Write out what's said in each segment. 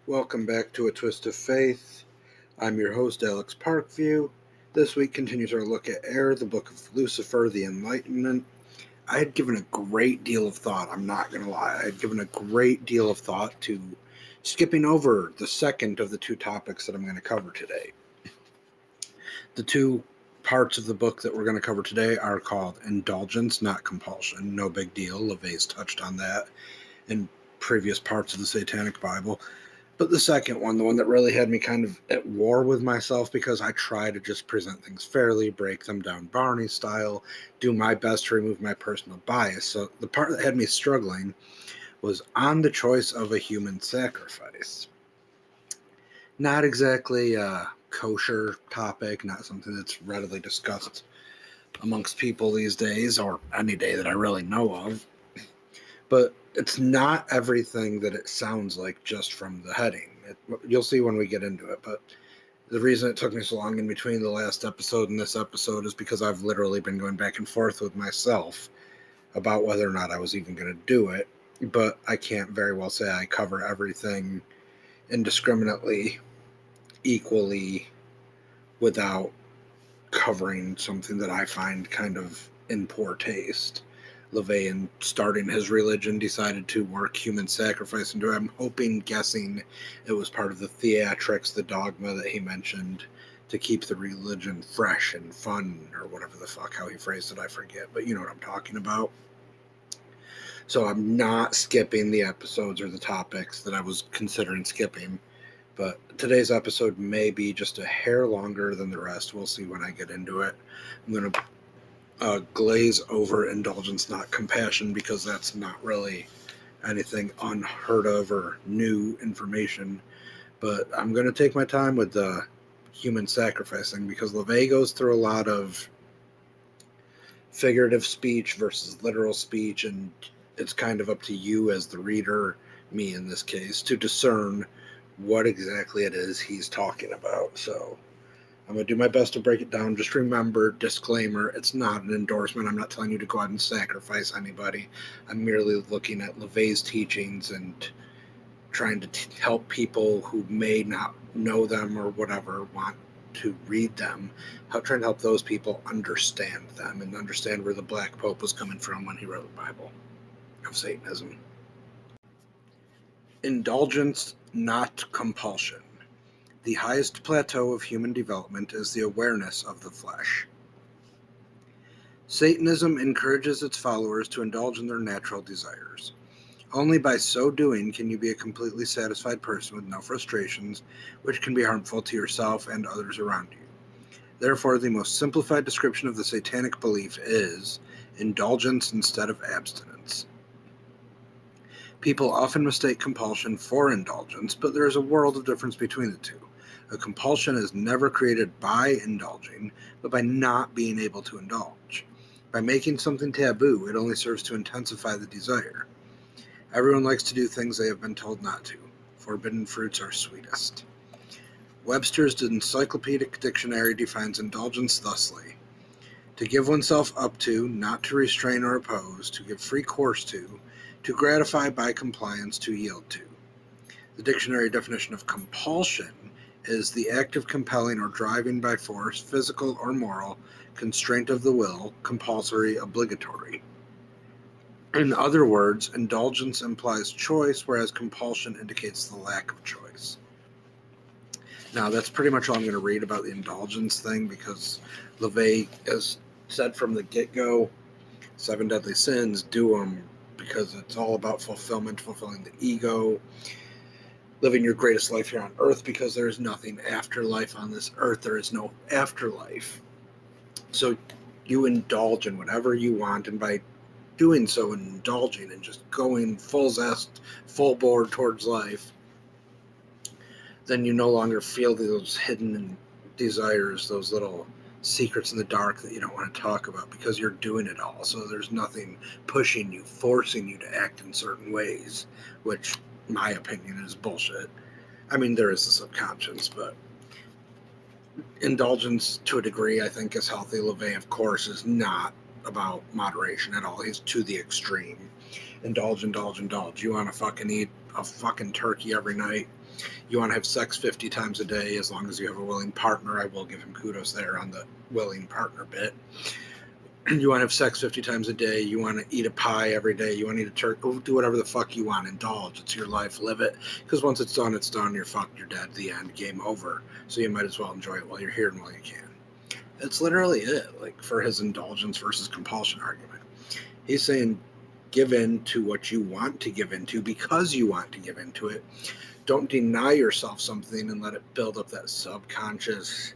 Welcome back to A Twist of Faith. I'm your host, Alex Parkview. This week continues our look at Air, the Book of Lucifer, the Enlightenment. I had given a great deal of thought, I'm not going to lie, I had given a great deal of thought to skipping over the second of the two topics that I'm going to cover today. The two parts of the book that we're going to cover today are called Indulgence, not Compulsion. No big deal. LaVey's touched on that in previous parts of the Satanic Bible. But the second one, the one that really had me kind of at war with myself, because I try to just present things fairly, break them down Barney style, do my best to remove my personal bias. So the part that had me struggling was on the choice of a human sacrifice. Not exactly a kosher topic, not something that's readily discussed amongst people these days, or any day that I really know of. But it's not everything that it sounds like just from the heading. You'll see when we get into it, but the reason it took me so long in between the last episode and this episode is because I've literally been going back and forth with myself about whether or not I was even going to do it, but I can't very well say I cover everything indiscriminately, equally, without covering something that I find kind of in poor taste. LaVey, in starting his religion, decided to work human sacrifice into it. I'm guessing it was part of the theatrics, the dogma that he mentioned, to keep the religion fresh and fun, or whatever the fuck, how he phrased it, I forget, but you know what I'm talking about. So I'm not skipping the episodes or the topics that I was considering skipping, but today's episode may be just a hair longer than the rest. We'll see when I get into it. I'm going to glaze over Indulgence, not Compassion, because that's not really anything unheard of or new information. But I'm going to take my time with the human sacrificing, because LaVey goes through a lot of figurative speech versus literal speech, and it's kind of up to you as the reader, me in this case, to discern what exactly it is he's talking about. So I'm going to do my best to break it down. Just remember, disclaimer, it's not an endorsement. I'm not telling you to go out and sacrifice anybody. I'm merely looking at LaVey's teachings and trying to help people who may not know them or whatever, want to read them, trying to help those people understand them and understand where the Black Pope was coming from when he wrote the Bible of Satanism. Indulgence, not compulsion. The highest plateau of human development is the awareness of the flesh. Satanism encourages its followers to indulge in their natural desires. Only by so doing can you be a completely satisfied person with no frustrations, which can be harmful to yourself and others around you. Therefore, the most simplified description of the satanic belief is indulgence instead of abstinence. People often mistake compulsion for indulgence, but there is a world of difference between the two. A compulsion is never created by indulging, but by not being able to indulge. By making something taboo, it only serves to intensify the desire. Everyone likes to do things they have been told not to. Forbidden fruits are sweetest. Webster's Encyclopedic Dictionary defines indulgence thusly: to give oneself up to, not to restrain or oppose, to give free course to gratify by compliance, to yield to. The dictionary definition of compulsion is the act of compelling or driving by force, physical or moral, constraint of the will, compulsory, obligatory. In other words, indulgence implies choice, whereas compulsion indicates the lack of choice. Now, that's pretty much all I'm going to read about the indulgence thing, because LaVey has said from the get-go, 7 deadly sins, do them, because it's all about fulfillment, fulfilling the ego, living your greatest life here on earth, because there is nothing after life on this earth. There is no afterlife. So you indulge in whatever you want, and by doing so and indulging and just going full zest, full bore towards life, then you no longer feel those hidden desires, those little secrets in the dark that you don't want to talk about, because you're doing it all. So there's nothing pushing you, forcing you to act in certain ways, which, my opinion, is bullshit. I mean, there is the subconscious, but indulgence to a degree I think is healthy. LaVey, of course, is not about moderation at all. He's to the extreme. Indulge. You want to fucking eat a fucking turkey every night. You want to have sex 50 times a day as long as you have a willing partner. I will give him kudos there on the willing partner bit. You want to have sex 50 times a day. You want to eat a pie every day. You want to eat a turkey. Do whatever the fuck you want. Indulge. It's your life. Live it. Because once it's done, it's done. You're fucked. You're dead. The end. Game over. So you might as well enjoy it while you're here and while you can. That's literally it. Like, for his indulgence versus compulsion argument. He's saying give in to what you want to give into because you want to give into it. Don't deny yourself something and let it build up that subconscious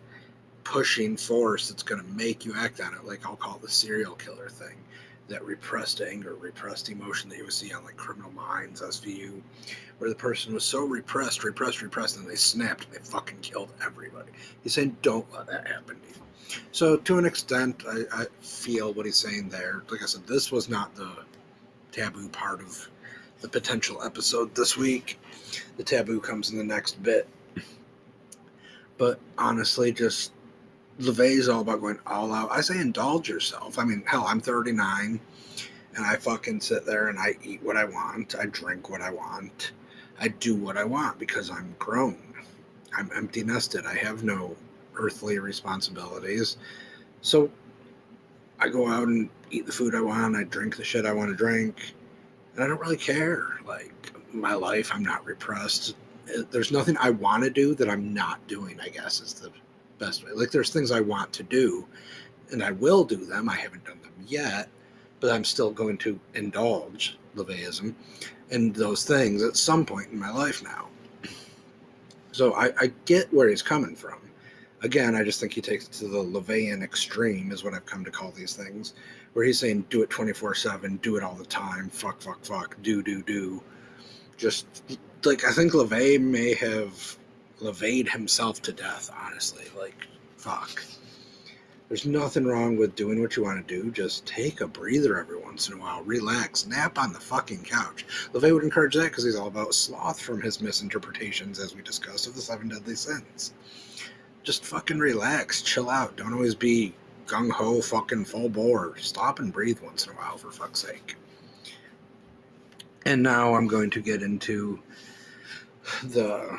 pushing force that's going to make you act on it. Like, I'll call it the serial killer thing. That repressed anger, repressed emotion that you would see on like Criminal Minds, SVU, where the person was so repressed, and they snapped and they fucking killed everybody. He's saying don't let that happen to you. So to an extent, I feel what he's saying there. Like I said, this was not the taboo part of the potential episode this week. The taboo comes in the next bit. But honestly, just LaVey is all about going all out. I say indulge yourself. I mean, hell, I'm 39, and I fucking sit there and I eat what I want. I drink what I want. I do what I want because I'm grown. I'm empty nested. I have no earthly responsibilities. So I go out and eat the food I want. I drink the shit I want to drink. And I don't really care. Like, my life, I'm not repressed. There's nothing I want to do that I'm not doing, I guess, is the best way. Like, there's things I want to do, and I will do them. I haven't done them yet, but I'm still going to indulge LaVeyism in those things at some point in my life now. So I get where he's coming from. Again, I just think he takes it to the LaVeyan extreme, is what I've come to call these things, where he's saying do it 24/7, do it all the time, fuck, do. Just, like, I think LaVey may have LaVeyed himself to death, honestly. Like, fuck. There's nothing wrong with doing what you want to do. Just take a breather every once in a while. Relax. Nap on the fucking couch. LaVey would encourage that because he's all about sloth from his misinterpretations, as we discussed, of the 7 deadly sins. Just fucking relax. Chill out. Don't always be gung-ho, fucking full bore. Stop and breathe once in a while, for fuck's sake. And now I'm going to get into the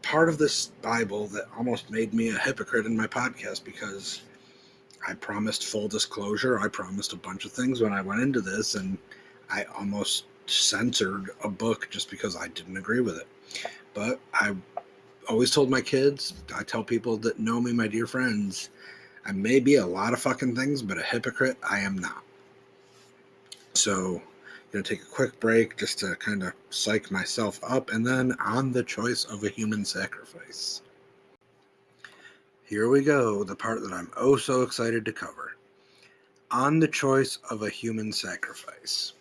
part of this Bible that almost made me a hypocrite in my podcast, because I promised full disclosure. I promised a bunch of things when I went into this, and I almost censored a book just because I didn't agree with it. But I always told my kids, I tell people that know me, my dear friends, I may be a lot of fucking things, but a hypocrite I am not. So I'm going to take a quick break just to kind of psych myself up, and then on the choice of a human sacrifice. Here we go, the part that I'm oh so excited to cover. On the choice of a human sacrifice.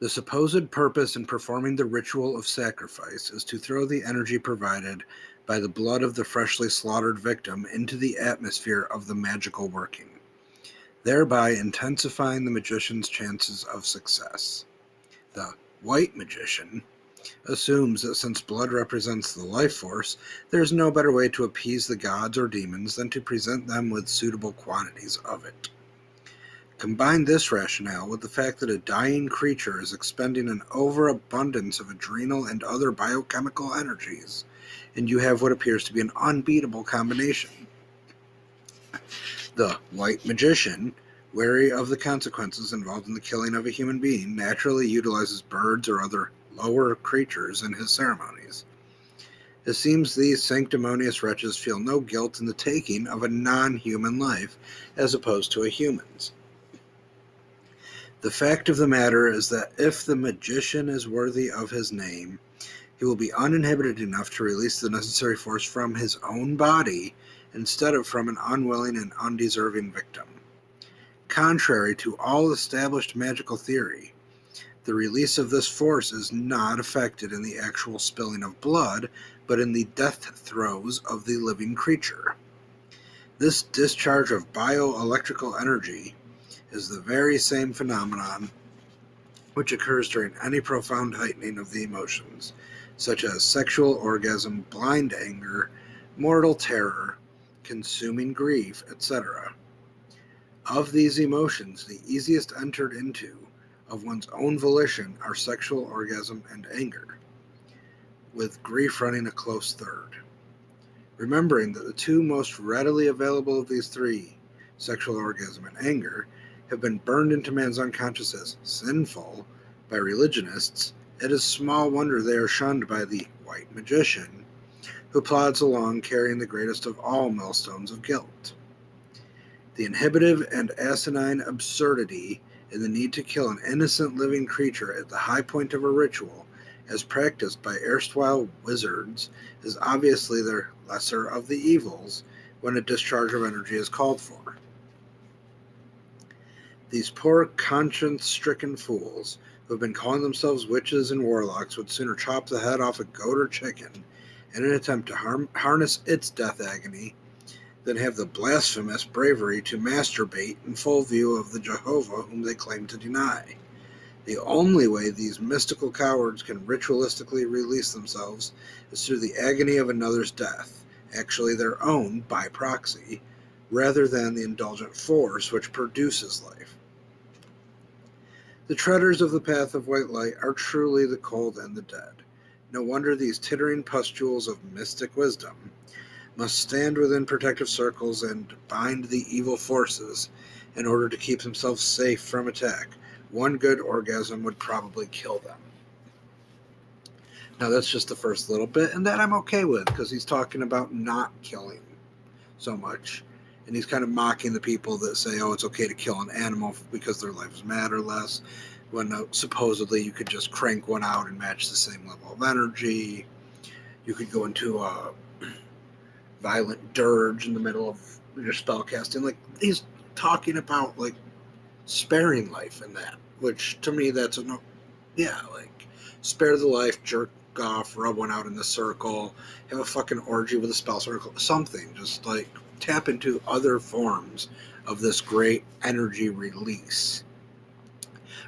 The supposed purpose in performing the ritual of sacrifice is to throw the energy provided by the blood of the freshly slaughtered victim into the atmosphere of the magical working, thereby intensifying the magician's chances of success. The white magician assumes that since blood represents the life force, there is no better way to appease the gods or demons than to present them with suitable quantities of it. Combine this rationale with the fact that a dying creature is expending an overabundance of adrenal and other biochemical energies, and you have what appears to be an unbeatable combination. The white magician, wary of the consequences involved in the killing of a human being, naturally utilizes birds or other lower creatures in his ceremonies. It seems these sanctimonious wretches feel no guilt in the taking of a non-human life as opposed to a human's. The fact of the matter is that if the magician is worthy of his name, he will be uninhibited enough to release the necessary force from his own body instead of from an unwilling and undeserving victim. Contrary to all established magical theory, the release of this force is not affected in the actual spilling of blood, but in the death throes of the living creature. This discharge of bioelectrical energy is the very same phenomenon which occurs during any profound heightening of the emotions, such as sexual orgasm, blind anger, mortal terror, consuming grief, etc. Of these emotions, the easiest entered into, of one's own volition, are sexual orgasm and anger, with grief running a close third. Remembering that the two most readily available of these three, sexual orgasm and anger, have been burned into man's unconscious as sinful by religionists, it is small wonder they are shunned by the white magician, who plods along carrying the greatest of all millstones of guilt. The inhibitive and asinine absurdity in the need to kill an innocent living creature at the high point of a ritual, as practiced by erstwhile wizards, is obviously the lesser of the evils when a discharge of energy is called for. These poor conscience-stricken fools, who have been calling themselves witches and warlocks, would sooner chop the head off a goat or chicken in an attempt to harness its death agony than have the blasphemous bravery to masturbate in full view of the Jehovah whom they claim to deny. The only way these mystical cowards can ritualistically release themselves is through the agony of another's death, actually their own by proxy, rather than the indulgent force which produces life. The treaders of the path of white light are truly the cold and the dead. No wonder these tittering pustules of mystic wisdom must stand within protective circles and bind the evil forces in order to keep themselves safe from attack. One good orgasm would probably kill them. Now that's just the first little bit, and that I'm okay with, because he's talking about not killing so much. And he's kind of mocking the people that say, oh, it's okay to kill an animal because their lives matter less, when supposedly you could just crank one out and match the same level of energy. You could go into a violent dirge in the middle of your spell casting. Like, he's talking about, like, sparing life in that, which to me that's like, spare the life, jerk off, rub one out in the circle, have a fucking orgy with a spell circle, something. Just, like, tap into other forms of this great energy release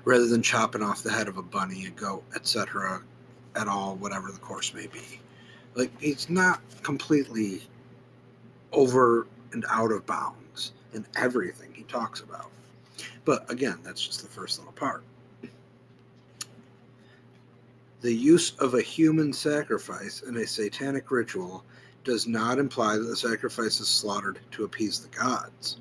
rather than chopping off the head of a bunny, a goat, etc., at all, whatever the course may be. Like, he's not completely over and out of bounds in everything he talks about. But again, that's just the first little part. The use of a human sacrifice in a satanic ritual does not imply that the sacrifice is slaughtered to appease the gods.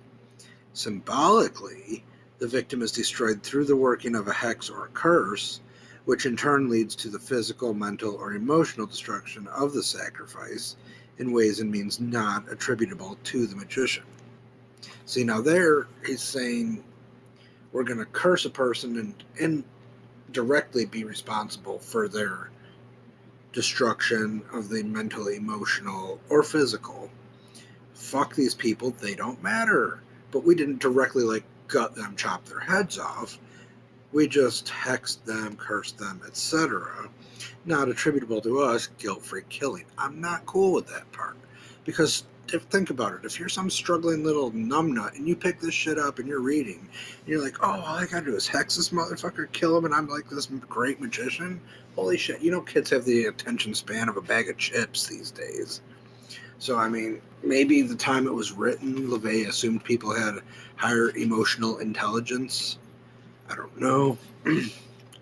Symbolically, the victim is destroyed through the working of a hex or a curse, which in turn leads to the physical, mental, or emotional destruction of the sacrifice in ways and means not attributable to the magician. See, now there he's saying we're going to curse a person and directly be responsible for their destruction of the mental, emotional, or physical. Fuck these people, they don't matter. But we didn't directly, like, gut them, chop their heads off. We just hexed them, cursed them, etc. Not attributable to us, guilt-free killing. I'm not cool with that part. Because think about it. If you're some struggling little numbnut and you pick this shit up and you're reading, and you're like, oh, all I gotta do is hex this motherfucker, kill him, and I'm like this great magician. Holy shit. You know, kids have the attention span of a bag of chips these days. So, I mean, maybe the time it was written, LaVey assumed people had higher emotional intelligence. I don't know.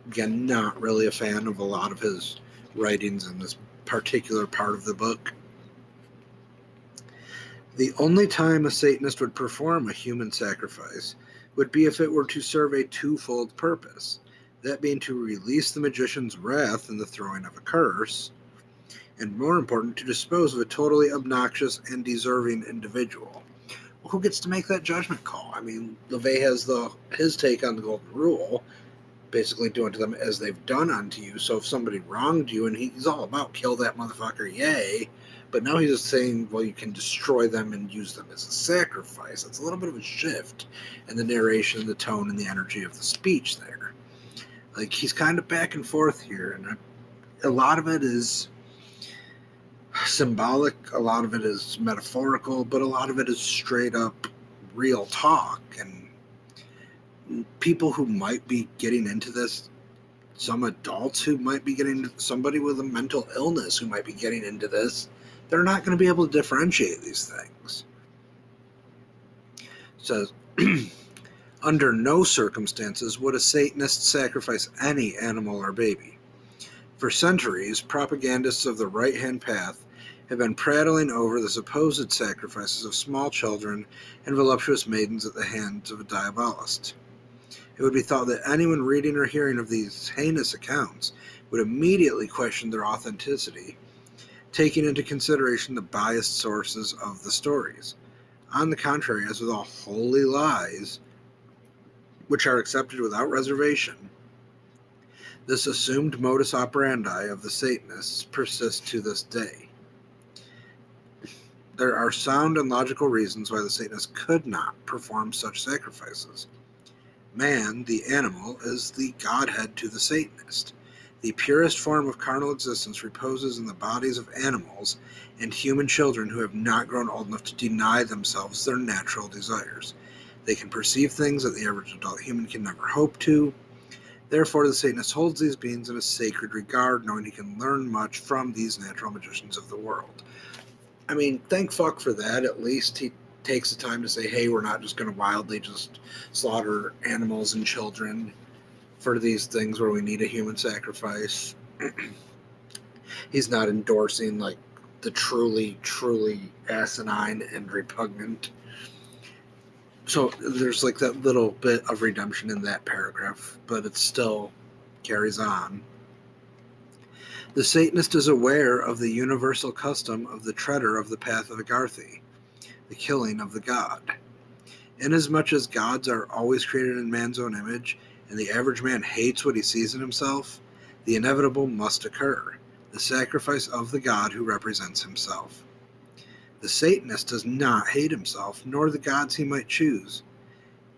Again, not really a fan of a lot of his writings in this particular part of the book. The only time a Satanist would perform a human sacrifice would be if it were to serve a twofold purpose, that being to release the magician's wrath in the throwing of a curse, and more important, to dispose of a totally obnoxious and deserving individual. Well, who gets to make that judgment call? I mean, LaVey has his take on the golden rule, basically doing to them as they've done unto you. So if somebody wronged you, and he's all about kill that motherfucker, yay, but now he's just saying, well, you can destroy them and use them as a sacrifice. It's a little bit of a shift in the narration, the tone, and the energy of the speech there. Like, he's kind of back and forth here, and a lot of it is symbolic, a lot of it is metaphorical, but a lot of it is straight up real talk. And people who might be getting into this, some adults who might be getting, somebody with a mental illness who might be getting into this, they're not going to be able to differentiate these things. It says, Under no circumstances would a Satanist sacrifice any animal or baby. For centuries, propagandists of the right-hand path have been prattling over the supposed sacrifices of small children and voluptuous maidens at the hands of a diabolist. It would be thought that anyone reading or hearing of these heinous accounts would immediately question their authenticity, taking into consideration the biased sources of the stories. On the contrary, as with all holy lies, which are accepted without reservation, this assumed modus operandi of the Satanists persists to this day. There are sound and logical reasons why the Satanists could not perform such sacrifices. Man, the animal, is the Godhead to the Satanist. The purest form of carnal existence reposes in the bodies of animals and human children who have not grown old enough to deny themselves their natural desires. They can perceive things that the average adult human can never hope to. Therefore, the Satanist holds these beings in a sacred regard, knowing he can learn much from these natural magicians of the world. I mean, thank fuck for that. At least he takes the time to say, hey, we're not just going to wildly just slaughter animals and children for these things where we need a human sacrifice. He's not endorsing, like, the truly, truly asinine and repugnant. So there's, like, that little bit of redemption in that paragraph, but it still carries on. The Satanist is aware of the universal custom of the treader of the path of Agartha, the killing of the god. Inasmuch as gods are always created in man's own image, and the average man hates what he sees in himself, the inevitable must occur, the sacrifice of the god who represents himself. The Satanist does not hate himself, nor the gods he might choose,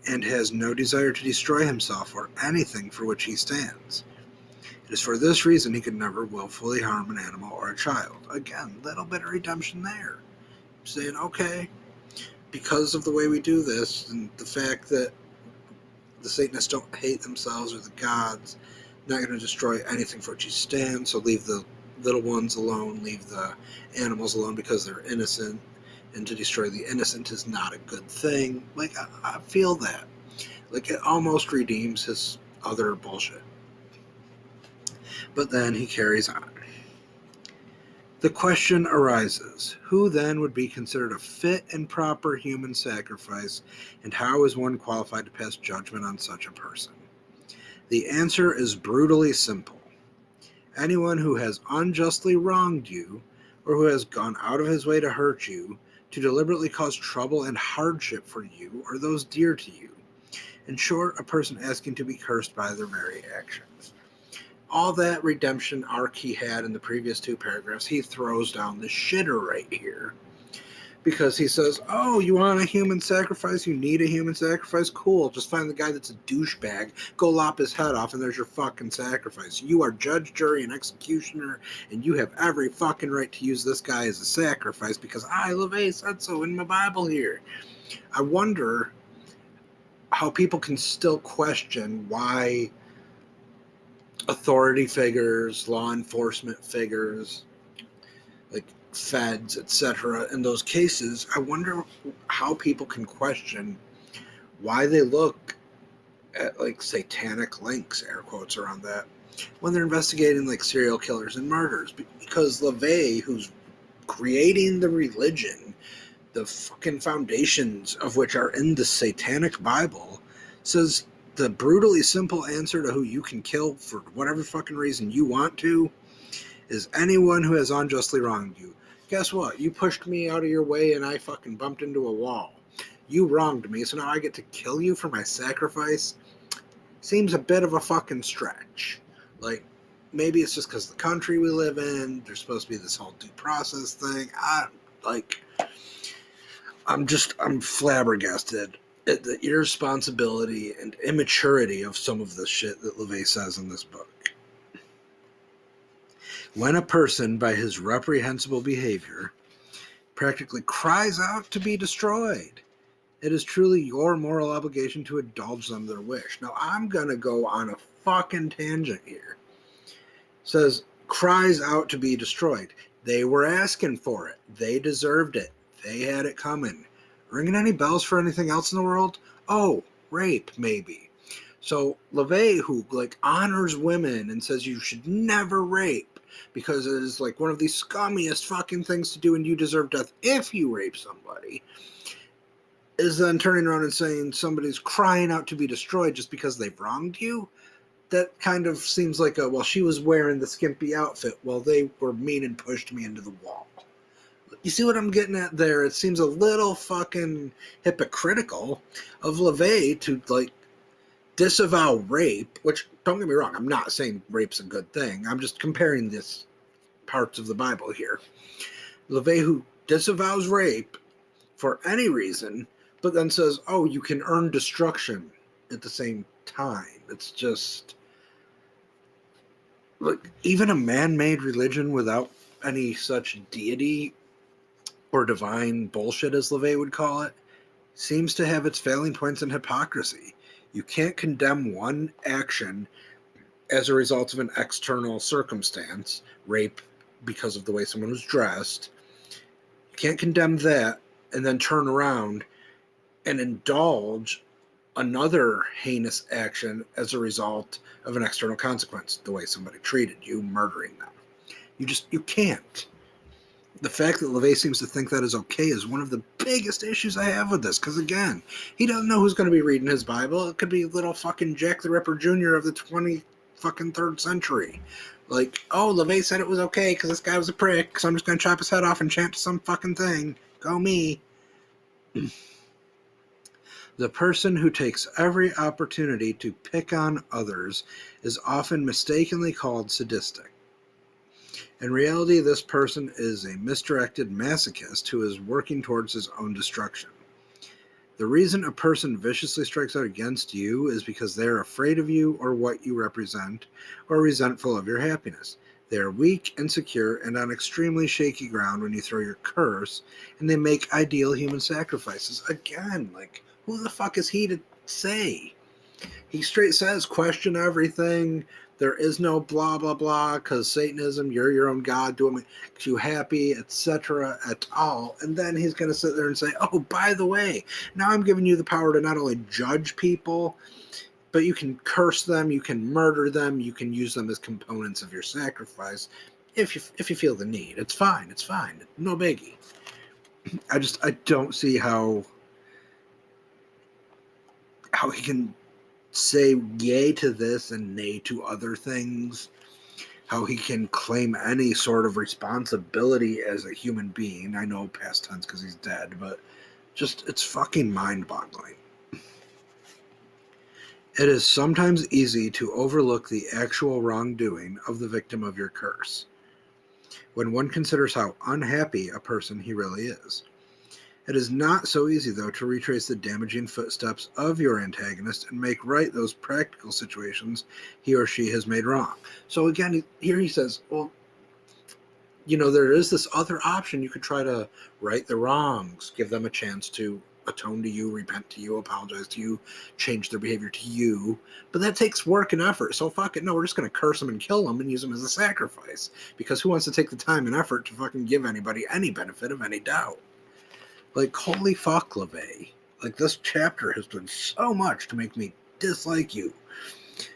and has no desire to destroy himself or anything for which he stands. It is for this reason he could never willfully harm an animal or a child. Again, little bit of redemption there. Saying, okay, because of the way we do this, and the fact that the Satanists don't hate themselves or the gods, not going to destroy anything for which he stands, so leave the little ones alone, leave the animals alone because they're innocent, and to destroy the innocent is not a good thing. Like, I feel that. Like, it almost redeems his other bullshit. But then he carries on. The question arises, who then would be considered a fit and proper human sacrifice, and how is one qualified to pass judgment on such a person? The answer is brutally simple. Anyone who has unjustly wronged you, or who has gone out of his way to hurt you, to deliberately cause trouble and hardship for you or those dear to you. In short, a person asking to be cursed by their very actions. All that redemption arc he had in the previous two paragraphs, he throws down the shitter right here. Because he says, oh, you want a human sacrifice? You need a human sacrifice? Cool. Just find the guy that's a douchebag. Go lop his head off, and there's your fucking sacrifice. You are judge, jury, and executioner, and you have every fucking right to use this guy as a sacrifice because I, LaVey, said so in my Bible here. I wonder how people can still question why authority figures, law enforcement figures, like feds, etc., in those cases, I wonder how people can question why they look at, like, satanic links, air quotes around that, when they're investigating, like, serial killers and murders. Because LaVey, who's creating the religion, the fucking foundations of which are in the Satanic Bible, says the brutally simple answer to who you can kill for whatever fucking reason you want to is anyone who has unjustly wronged you. Guess what? You pushed me out of your way and I fucking bumped into a wall. You wronged me, so now I get to kill you for my sacrifice? Seems a bit of a fucking stretch. Like, maybe it's just because the country we live in, there's supposed to be this whole due process thing. I'm flabbergasted at the irresponsibility and immaturity of some of the shit that LaVey says in this book. When a person, by his reprehensible behavior, practically cries out to be destroyed, it is truly your moral obligation to indulge them their wish. Now, I'm going to go on a fucking tangent here. It says, cries out to be destroyed. They were asking for it. They deserved it. They had it coming. Ringing any bells for anything else in the world? Oh, rape, maybe. So LaVey, who like honors women and says you should never rape because it is like one of the scummiest fucking things to do and you deserve death if you rape somebody, is then turning around and saying somebody's crying out to be destroyed just because they've wronged you. That kind of seems like well, she was wearing the skimpy outfit while they were mean and pushed me into the wall. You see what I'm getting at there? It seems a little fucking hypocritical of LaVey to like disavow rape, which, don't get me wrong, I'm not saying rape's a good thing. I'm just comparing this parts of the Bible here. LaVey, who disavows rape for any reason, but then says, oh, you can earn destruction at the same time. It's just, like, even a man-made religion without any such deity or divine bullshit, as LaVey would call it, seems to have its failing points in hypocrisy. You can't condemn one action as a result of an external circumstance, rape because of the way someone was dressed. You can't condemn that and then turn around and indulge another heinous action as a result of an external consequence, the way somebody treated you, murdering them. You can't. The fact that LaVey seems to think that is okay is one of the biggest issues I have with this, because again, he doesn't know who's going to be reading his Bible. It could be little fucking Jack the Ripper Jr. of the 23rd century. Like, oh, LaVey said it was okay because this guy was a prick, so I'm just going to chop his head off and chant to some fucking thing. Go me. The person who takes every opportunity to pick on others is often mistakenly called sadistic. In reality, this person is a misdirected masochist who is working towards his own destruction. The reason a person viciously strikes out against you is because they are afraid of you or what you represent, or resentful of your happiness. They are weak, insecure, and on extremely shaky ground when you throw your curse, and they make ideal human sacrifices. Again, like, who the fuck is he to say? He straight says, question everything. There is no blah, blah, blah, because Satanism, you're your own God, do what makes you happy, etc. at all. And then he's going to sit there and say, oh, by the way, now I'm giving you the power to not only judge people, but you can curse them, you can murder them, you can use them as components of your sacrifice if you feel the need. It's fine, no biggie. I don't see how he can say yay to this and nay to other things, how he can claim any sort of responsibility as a human being. I know past tense because he's dead, but just, it's fucking mind-boggling. It is sometimes easy to overlook the actual wrongdoing of the victim of your curse, when one considers how unhappy a person he really is. It is not so easy, though, to retrace the damaging footsteps of your antagonist and make right those practical situations he or she has made wrong. So again, here he says, well, there is this other option. You could try to right the wrongs, give them a chance to atone to you, repent to you, apologize to you, change their behavior to you. But that takes work and effort. So fuck it. No, we're just going to curse them and kill them and use them as a sacrifice. Because who wants to take the time and effort to fucking give anybody any benefit of any doubt? Like, holy fuck, LaVey. Like, this chapter has done so much to make me dislike you.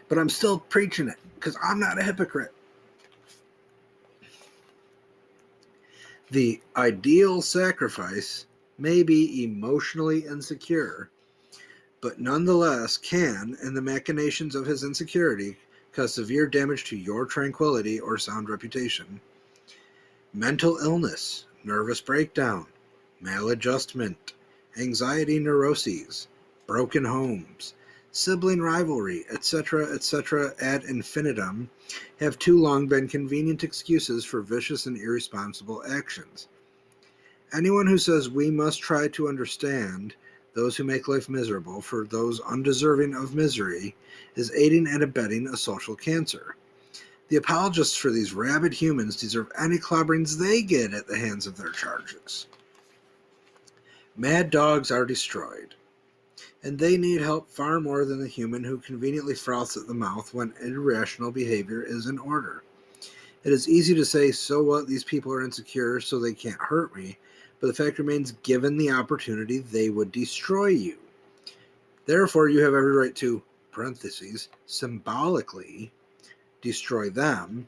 But I'm still preaching it, because I'm not a hypocrite. The ideal sacrifice may be emotionally insecure, but nonetheless can, in the machinations of his insecurity, cause severe damage to your tranquility or sound reputation. Mental illness, nervous breakdown, maladjustment, anxiety neuroses, broken homes, sibling rivalry, etc., ad infinitum, have too long been convenient excuses for vicious and irresponsible actions. Anyone who says we must try to understand those who make life miserable for those undeserving of misery is aiding and abetting a social cancer. The apologists for these rabid humans deserve any clobberings they get at the hands of their charges. Mad dogs are destroyed, and they need help far more than the human who conveniently froths at the mouth when irrational behavior is in order. It is easy to say, so what, these people are insecure, so they can't hurt me, but the fact remains, given the opportunity, they would destroy you. Therefore, you have every right to, parentheses, symbolically destroy them.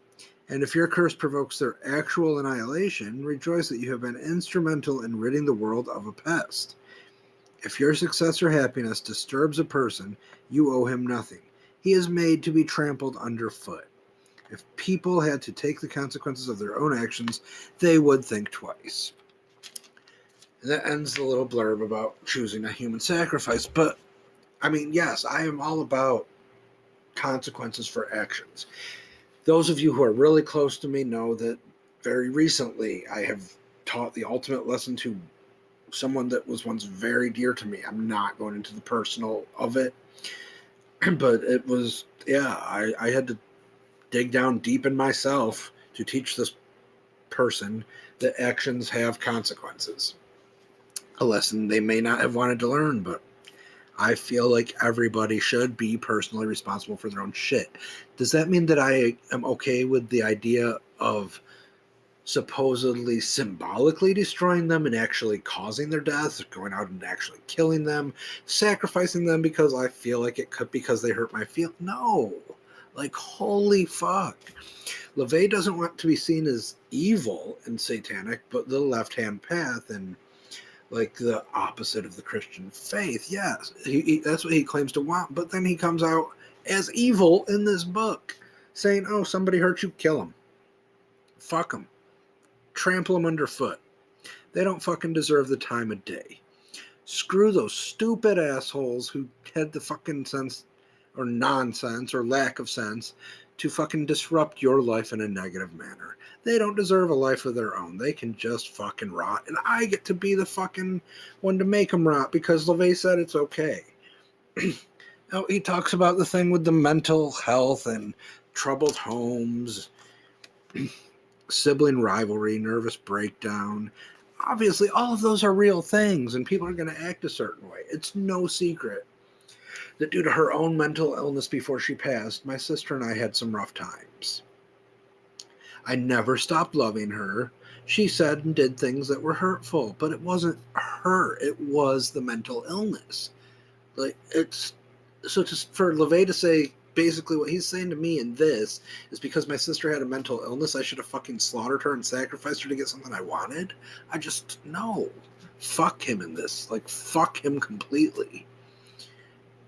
And if your curse provokes their actual annihilation, rejoice that you have been instrumental in ridding the world of a pest. If your success or happiness disturbs a person, you owe him nothing. He is made to be trampled underfoot. If people had to take the consequences of their own actions, they would think twice. And that ends the little blurb about choosing a human sacrifice. But, I mean, yes, I am all about consequences for actions. Those of you who are really close to me know that very recently I have taught the ultimate lesson to someone that was once very dear to me. I'm not going into the personal of it, but it was, I had to dig down deep in myself to teach this person that actions have consequences. A lesson they may not have wanted to learn, but I feel like everybody should be personally responsible for their own shit. Does that mean that I am okay with the idea of supposedly symbolically destroying them and actually causing their deaths, going out and actually killing them, sacrificing them because I feel like it could because they hurt my feelings? No. Like, holy fuck. LaVey doesn't want to be seen as evil and satanic, but the left-hand path and like the opposite of the Christian faith. Yes, that's what he claims to want, but then he comes out as evil in this book, saying, oh, somebody hurt you, kill them. Fuck them. Trample them underfoot. They don't fucking deserve the time of day. Screw those stupid assholes who had the fucking sense or nonsense or lack of sense to fucking disrupt your life in a negative manner. They don't deserve a life of their own. They can just fucking rot. And I get to be the fucking one to make them rot because LaVey said it's okay. Now, he talks about the thing with the mental health and troubled homes, sibling rivalry, nervous breakdown. Obviously, all of those are real things, and people are going to act a certain way. It's no secret that due to her own mental illness before she passed, my sister and I had some rough times. I never stopped loving her. She said and did things that were hurtful, but it wasn't her. It was the mental illness. Like, it's so for LaVey to say basically what he's saying to me in this is because my sister had a mental illness, I should have fucking slaughtered her and sacrificed her to get something I wanted. I just, no. Fuck him in this. Like, fuck him completely.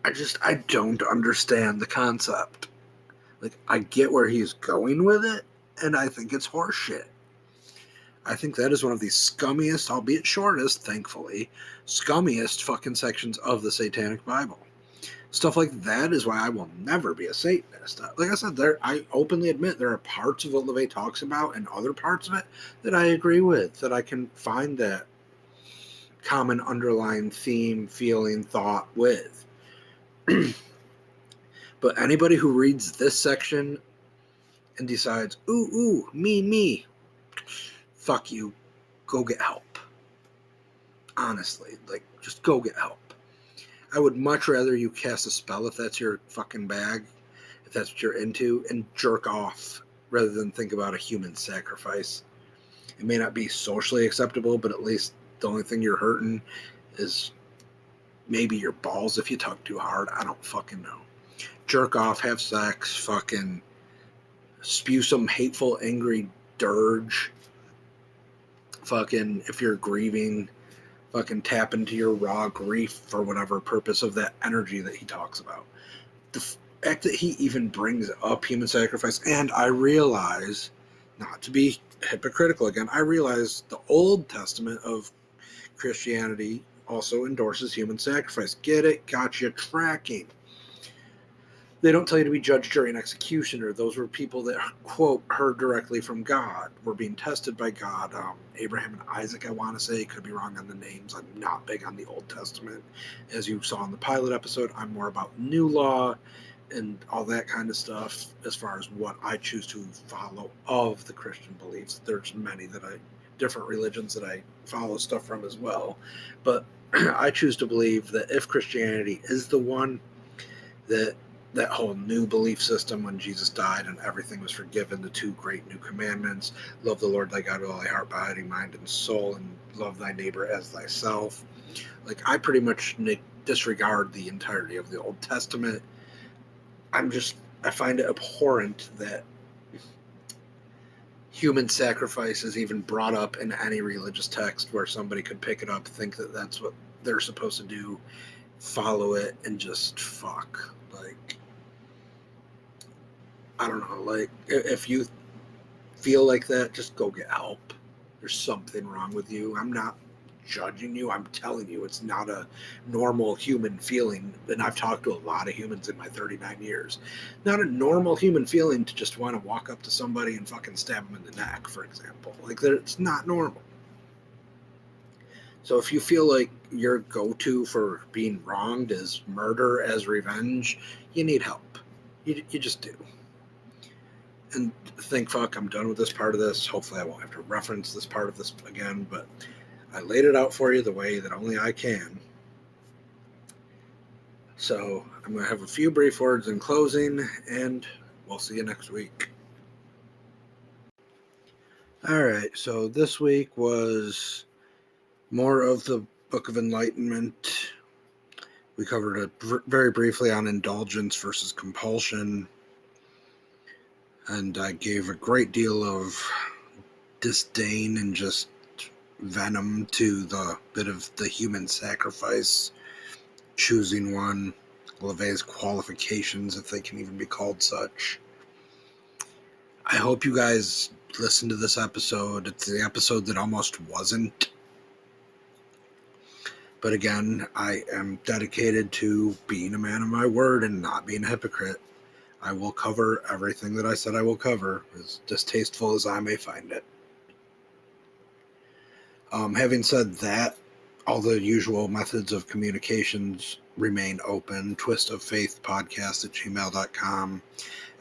I don't understand the concept. Like, I get where he's going with it, and I think it's horseshit. I think that is one of the scummiest, albeit shortest, thankfully, scummiest fucking sections of the Satanic Bible. Stuff like that is why I will never be a Satanist. Like I said, I openly admit there are parts of what LaVey talks about and other parts of it that I agree with, that I can find that common underlying theme, feeling, thought with. But anybody who reads this section and decides, ooh, me, fuck you, go get help. Honestly, like, just go get help. I would much rather you cast a spell if that's your fucking bag, if that's what you're into, and jerk off rather than think about a human sacrifice. It may not be socially acceptable, but at least the only thing you're hurting is maybe your balls if you tug too hard. I don't fucking know. Jerk off, have sex, fucking spew some hateful, angry dirge. Fucking, if you're grieving, fucking tap into your raw grief for whatever purpose of that energy that he talks about. The fact that he even brings up human sacrifice, and I realize, not to be hypocritical again, I realize the Old Testament of Christianity also endorses human sacrifice. Get it? Gotcha. Tracking. They don't tell you to be judge, jury, and executioner. Those were people that, quote, heard directly from God, were being tested by God. Abraham and Isaac, I want to say. Could be wrong on the names. I'm not big on the Old Testament. As you saw in the pilot episode, I'm more about New Law and all that kind of stuff as far as what I choose to follow of the Christian beliefs. There's many different religions that I follow stuff from as well. But I choose to believe that if Christianity is the one, that whole new belief system when Jesus died and everything was forgiven, the two great new commandments, love the Lord thy God with all thy heart, body, mind, and soul, and love thy neighbor as thyself. Like, I pretty much disregard the entirety of the Old Testament. I find it abhorrent that human sacrifice is even brought up in any religious text where somebody could pick it up, think that that's what they're supposed to do, follow it, and just fuck. Like, I don't know, like, if you feel like that, just go get help. There's something wrong with you. I'm not judging you. I'm telling you, it's not a normal human feeling. And I've talked to a lot of humans in my 39 years. Not a normal human feeling to just want to walk up to somebody and fucking stab them in the neck, for example. Like, it's not normal. So if you feel like your go-to for being wronged is murder as revenge, you need help. You just do. And think, fuck, I'm done with this part of this. Hopefully I won't have to reference this part of this again, but I laid it out for you the way that only I can. So I'm going to have a few brief words in closing, and we'll see you next week. All right, so this week was more of the Book of Enlightenment. We covered it very briefly on Indulgence versus Compulsion, and I gave a great deal of disdain and just venom to the bit of the human sacrifice, choosing one, LaVey's qualifications, if they can even be called such. I hope you guys listen to this episode. It's the episode that almost wasn't. But again, I am dedicated to being a man of my word and not being a hypocrite. I will cover everything that I said I will cover, as distasteful as I may find it. Having said that, all the usual methods of communications remain open. twistoffaithpodcast@gmail.com.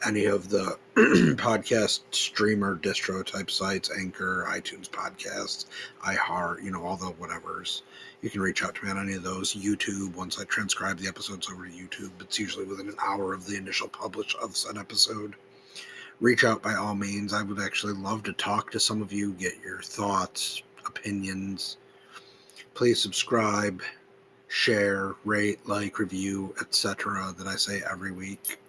Any of the podcast streamer distro type sites, Anchor, iTunes podcasts, iHeart, all the whatevers. You can reach out to me on any of those. YouTube, once I transcribe the episodes over to YouTube, it's usually within an hour of the initial publish of said episode. Reach out by all means. I would actually love to talk to some of you, get your thoughts, opinions. Please subscribe, share, rate, like, review, etc. that I say every week.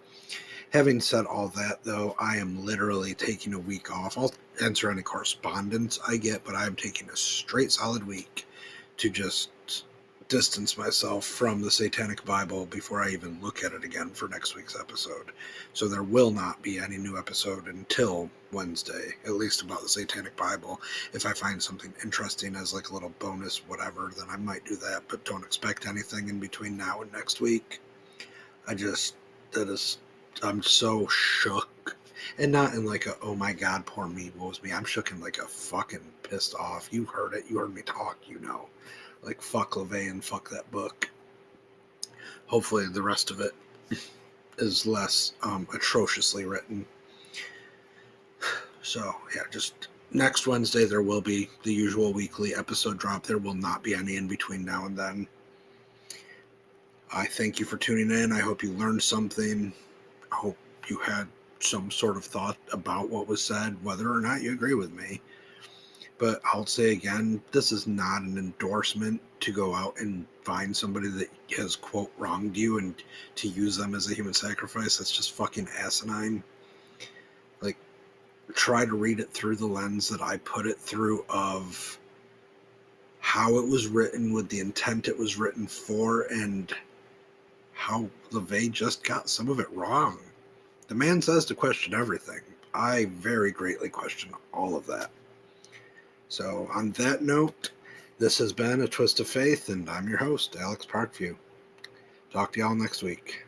Having said all that, though, I am literally taking a week off. I'll answer any correspondence I get, but I'm taking a straight solid week to just distance myself from the Satanic Bible before I even look at it again for next week's episode. So there will not be any new episode until Wednesday, at least about the Satanic Bible. If I find something interesting as like a little bonus whatever, then I might do that, but don't expect anything in between now and next week. I'm so shook. And not in like a, oh my god, poor me, woes me. I'm shook in like a fucking pissed off. You heard it. You heard me talk, Like, fuck LaVey and fuck that book. Hopefully the rest of it is less atrociously written. So, yeah, just next Wednesday there will be the usual weekly episode drop. There will not be any in between now and then. I thank you for tuning in. I hope you learned something. I hope you had some sort of thought about what was said, whether or not you agree with me. But I'll say again, this is not an endorsement to go out and find somebody that has, quote, wronged you and to use them as a human sacrifice. That's just fucking asinine. Like, try to read it through the lens that I put it through of how it was written, with the intent it was written for, and how LaVey just got some of it wrong. The man says to question everything. I very greatly question all of that. So on that note, this has been A Twist of Faith, and I'm your host, Alex Parkview. Talk to y'all next week.